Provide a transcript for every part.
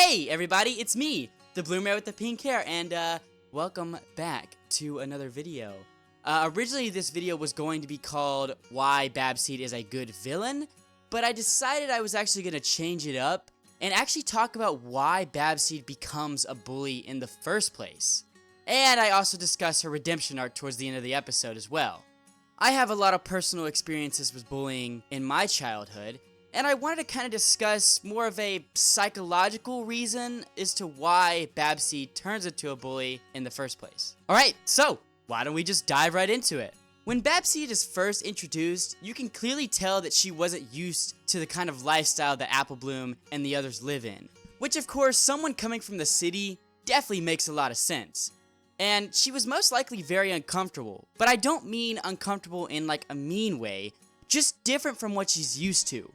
Hey everybody, it's me, the blue mare with the pink hair, and welcome back to another video. Originally this video was going to be called Why Babseed is a Good Villain, but I decided I was actually going to change it up and actually talk about why Babseed becomes a bully in the first place. And I also discuss her redemption arc towards the end of the episode as well. I have a lot of personal experiences with bullying in my childhood, and I wanted to kind of discuss more of a psychological reason as to why Babseed turns into a bully in the first place. Alright, so why don't we just dive right into it? When Babseed is first introduced, you can clearly tell that she wasn't used to the kind of lifestyle that Applebloom and the others live in. Which of course, someone coming from the city definitely makes a lot of sense. And she was most likely very uncomfortable, but I don't mean uncomfortable in like a mean way, just different from what she's used to.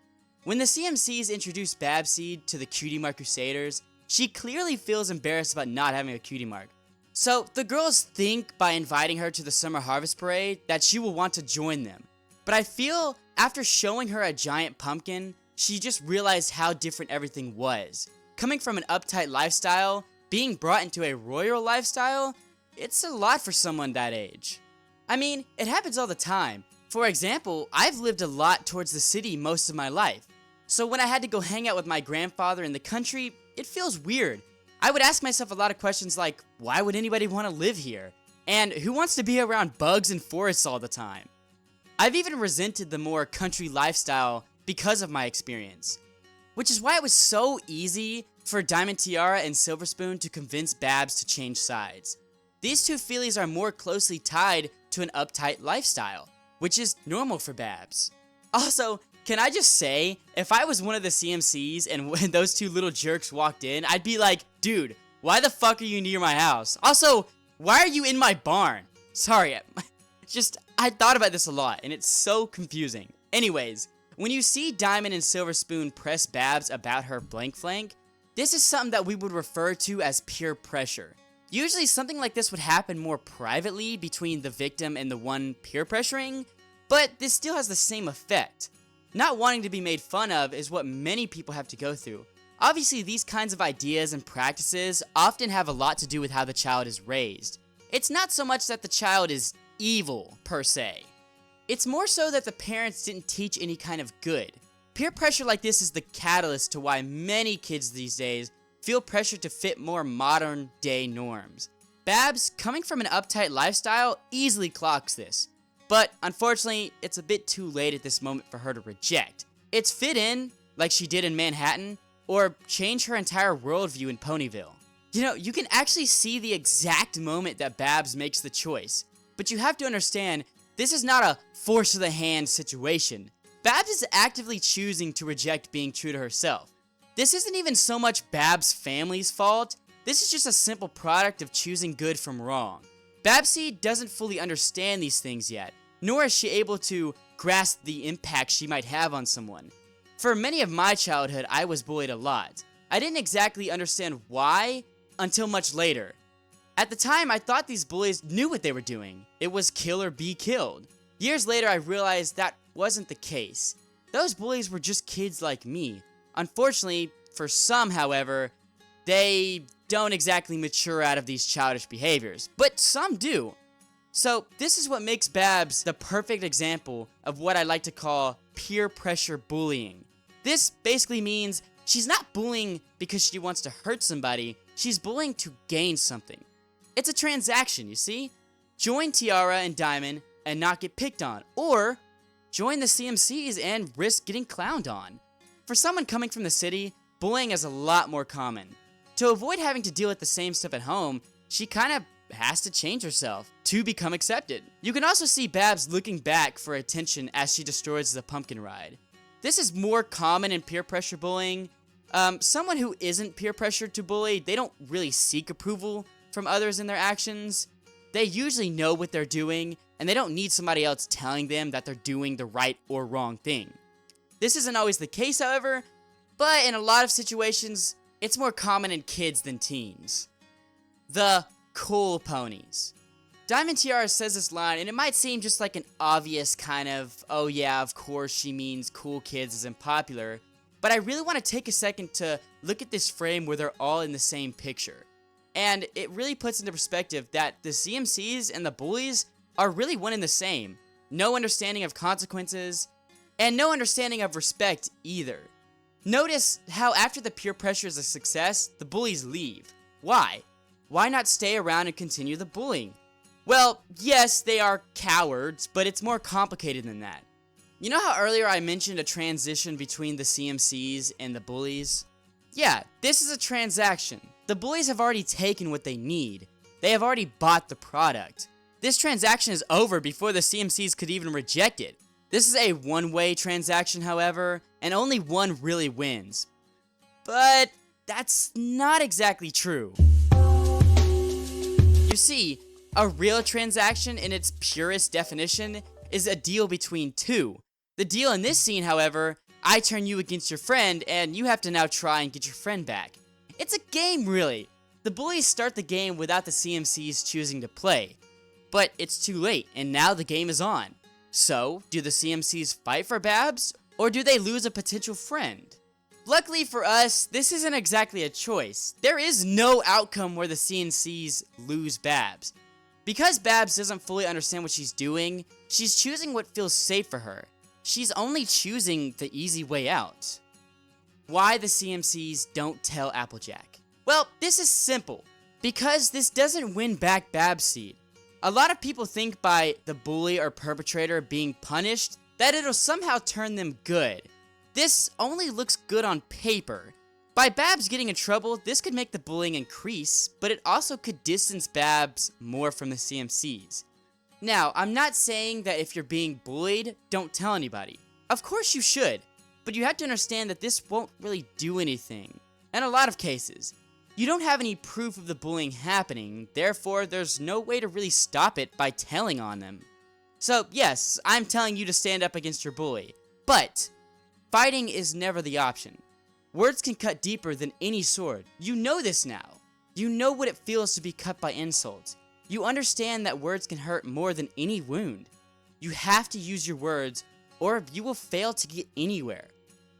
When the CMCs introduced Babseed to the Cutie Mark Crusaders, she clearly feels embarrassed about not having a cutie mark. So the girls think by inviting her to the Summer Harvest Parade that she will want to join them. But I feel after showing her a giant pumpkin, she just realized how different everything was. Coming from an uptight lifestyle, being brought into a royal lifestyle, it's a lot for someone that age. I mean, it happens all the time. For example, I've lived a lot towards the city most of my life. So when I had to go hang out with my grandfather in the country, it feels weird. I would ask myself a lot of questions like, why would anybody want to live here? And who wants to be around bugs and forests all the time? I've even resented the more country lifestyle because of my experience. Which is why it was so easy for Diamond Tiara and Silver Spoon to convince Babs to change sides. These two fillies are more closely tied to an uptight lifestyle, which is normal for Babs. Also, can I just say, if I was one of the CMCs and when those two little jerks walked in, I'd be like, dude, why the fuck are you near my house? Also, why are you in my barn? Sorry, I thought about this a lot and it's so confusing. Anyways, when you see Diamond and Silver Spoon press Babs about her blank flank, this is something that we would refer to as peer pressure. Usually something like this would happen more privately between the victim and the one peer pressuring, but this still has the same effect. Not wanting to be made fun of is what many people have to go through. Obviously, these kinds of ideas and practices often have a lot to do with how the child is raised. It's not so much that the child is evil, per se. It's more so that the parents didn't teach any kind of good. Peer pressure like this is the catalyst to why many kids these days feel pressure to fit more modern day norms. Babs, coming from an uptight lifestyle, easily clocks this. But unfortunately, it's a bit too late at this moment for her to reject. It's fit in, like she did in Manhattan, or change her entire worldview in Ponyville. You know, you can actually see the exact moment that Babs makes the choice. But you have to understand, this is not a force of the hand situation. Babs is actively choosing to reject being true to herself. This isn't even so much Babs' family's fault, this is just a simple product of choosing good from wrong. Babseed doesn't fully understand these things yet, nor is she able to grasp the impact she might have on someone. For many of my childhood, I was bullied a lot. I didn't exactly understand why until much later. At the time, I thought these bullies knew what they were doing. It was kill or be killed. Years later, I realized that wasn't the case. Those bullies were just kids like me. Unfortunately, for some, however, they don't exactly mature out of these childish behaviors, but some do. So this is what makes Babs the perfect example of what I like to call peer pressure bullying. This basically means she's not bullying because she wants to hurt somebody, she's bullying to gain something. It's a transaction, you see? Join Tiara and Diamond and not get picked on, or join the CMCs and risk getting clowned on. For someone coming from the city, bullying is a lot more common. To avoid having to deal with the same stuff at home, she kind of has to change herself to become accepted. You can also see Babs looking back for attention as she destroys the pumpkin ride. This is more common in peer pressure bullying. Someone who isn't peer pressured to bully, they don't really seek approval from others in their actions. They usually know what they're doing, and they don't need somebody else telling them that they're doing the right or wrong thing. This isn't always the case, however, but in a lot of situations, it's more common in kids than teens. The cool ponies. Diamond Tiara says this line, and it might seem just like an obvious kind of, oh yeah, of course she means cool kids isn't popular, but I really want to take a second to look at this frame where they're all in the same picture. And it really puts into perspective that the CMCs and the bullies are really one and the same. No understanding of consequences, and no understanding of respect either. Notice how after the peer pressure is a success, the bullies leave. Why? Why not stay around and continue the bullying? Well, yes, they are cowards, but it's more complicated than that. You know how earlier I mentioned a transition between the CMCs and the bullies? Yeah, this is a transaction. The bullies have already taken what they need. They have already bought the product. This transaction is over before the CMCs could even reject it. This is a one-way transaction, however, and only one really wins. But that's not exactly true. You see, a real transaction in its purest definition is a deal between two. The deal in this scene, however, I turn you against your friend and you have to now try and get your friend back. It's a game, really. The bullies start the game without the CMCs choosing to play. But it's too late, and now the game is on. So, do the CMCs fight for Babs, or do they lose a potential friend? Luckily for us, this isn't exactly a choice. There is no outcome where the CMCs lose Babs. Because Babs doesn't fully understand what she's doing, she's choosing what feels safe for her. She's only choosing the easy way out. Why the CMCs don't tell Applejack? Well, this is simple. Because this doesn't win back Babs' seed. A lot of people think by the bully or perpetrator being punished that it'll somehow turn them good. This only looks good on paper. By Babs getting in trouble, this could make the bullying increase, but it also could distance Babs more from the CMCs. Now, I'm not saying that if you're being bullied, don't tell anybody. Of course you should, but you have to understand that this won't really do anything. In a lot of cases, you don't have any proof of the bullying happening, therefore there's no way to really stop it by telling on them. So yes, I'm telling you to stand up against your bully, but fighting is never the option. Words can cut deeper than any sword. You know this now. You know what it feels to be cut by insults. You understand that words can hurt more than any wound. You have to use your words, or you will fail to get anywhere.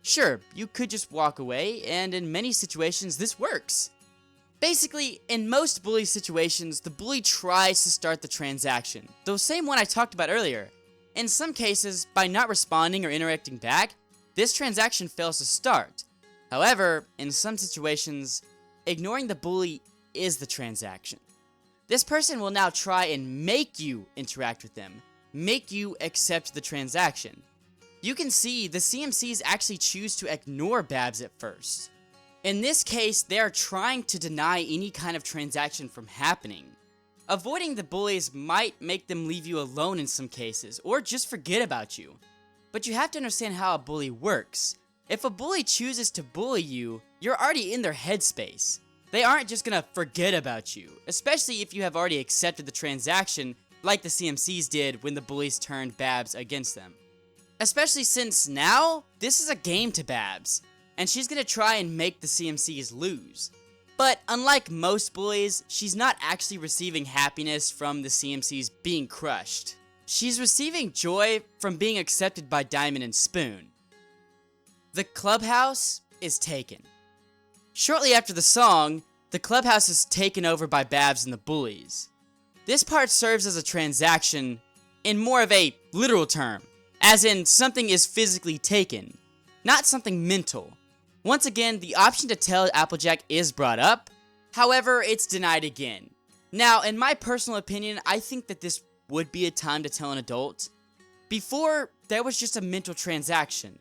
Sure, you could just walk away, and in many situations this works. Basically, in most bully situations, the bully tries to start the transaction, the same one I talked about earlier. In some cases, by not responding or interacting back, this transaction fails to start. However, in some situations, ignoring the bully is the transaction. This person will now try and make you interact with them, make you accept the transaction. You can see the CMCs actually choose to ignore Babs at first. In this case, they are trying to deny any kind of transaction from happening. Avoiding the bullies might make them leave you alone in some cases, or just forget about you. But you have to understand how a bully works. If a bully chooses to bully you, you're already in their headspace. They aren't just gonna forget about you, especially if you have already accepted the transaction like the CMCs did when the bullies turned Babs against them. Especially since now, this is a game to Babs, and she's gonna try and make the CMCs lose. But unlike most bullies, she's not actually receiving happiness from the CMCs being crushed. She's receiving joy from being accepted by Diamond and Spoon. The Clubhouse is taken. Shortly after the song, the Clubhouse is taken over by Babs and the bullies. This part serves as a transaction in more of a literal term, as in something is physically taken, not something mental. Once again, the option to tell Applejack is brought up, however, it's denied again. Now, in my personal opinion, I think that this would be a time to tell an adult. Before, there was just a mental transaction.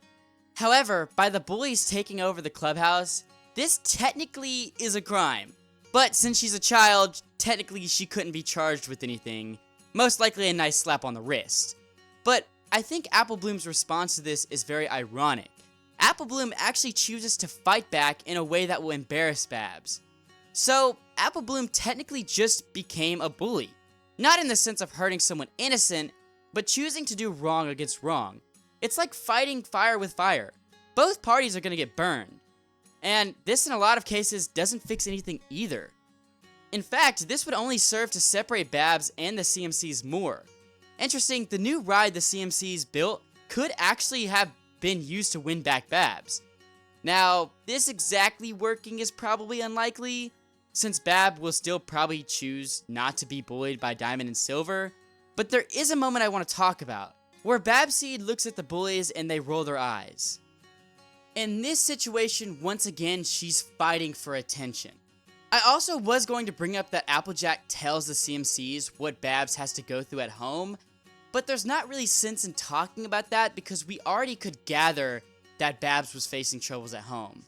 However, by the bullies taking over the Clubhouse, this technically is a crime. But since she's a child, technically she couldn't be charged with anything. Most likely a nice slap on the wrist. But I think Apple Bloom's response to this is very ironic. Apple Bloom actually chooses to fight back in a way that will embarrass Babs. So, Apple Bloom technically just became a bully. Not in the sense of hurting someone innocent, but choosing to do wrong against wrong. It's like fighting fire with fire. Both parties are going to get burned. And this in a lot of cases doesn't fix anything either. In fact, this would only serve to separate Babs and the CMCs more. Interesting, the new ride the CMCs built could actually have been used to win back Babs. Now, this exactly working is probably unlikely, since Bab will still probably choose not to be bullied by Diamond and Silver, but there is a moment I want to talk about, where Babseed looks at the bullies and they roll their eyes. In this situation, once again, she's fighting for attention. I also was going to bring up that Applejack tells the CMCs what Babs has to go through at home, but there's not really sense in talking about that because we already could gather that Babs was facing troubles at home.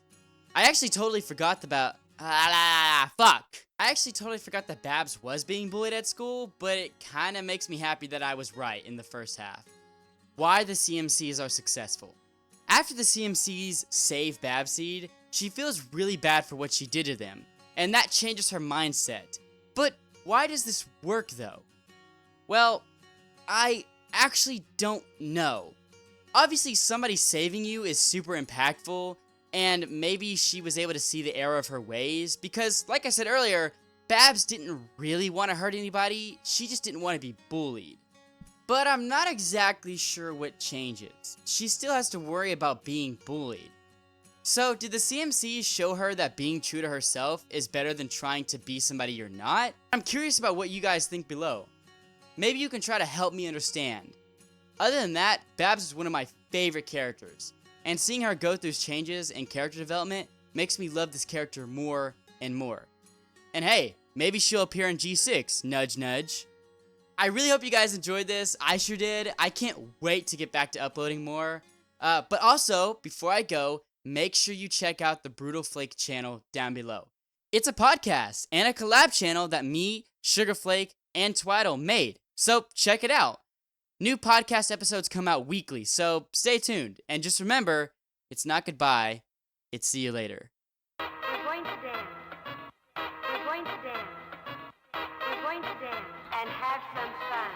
I actually totally forgot that Babs was being bullied at school, but it kinda makes me happy that I was right in the first half. Why the CMCs are successful. After the CMCs save Babseed, she feels really bad for what she did to them, and that changes her mindset. But why does this work though? Well, I actually don't know. Obviously, somebody saving you is super impactful, and maybe she was able to see the error of her ways, because, like I said earlier, Babs didn't really want to hurt anybody, she just didn't want to be bullied. But I'm not exactly sure what changes. She still has to worry about being bullied. So, did the CMCs show her that being true to herself is better than trying to be somebody you're not? I'm curious about what you guys think below. Maybe you can try to help me understand. Other than that, Babs is one of my favorite characters, and seeing her go through changes and character development makes me love this character more and more. And hey, maybe she'll appear in G6, nudge nudge. I really hope you guys enjoyed this, I sure did. I can't wait to get back to uploading more. But also, before I go, make sure you check out the Brutal Flake channel down below. It's a podcast and a collab channel that me, Sugar Flake, and Twaddle made, so check it out. New podcast episodes come out weekly, so stay tuned. And just remember, it's not goodbye, it's see you later. We're going to dance. We're going to dance. We're going to dance and have some fun.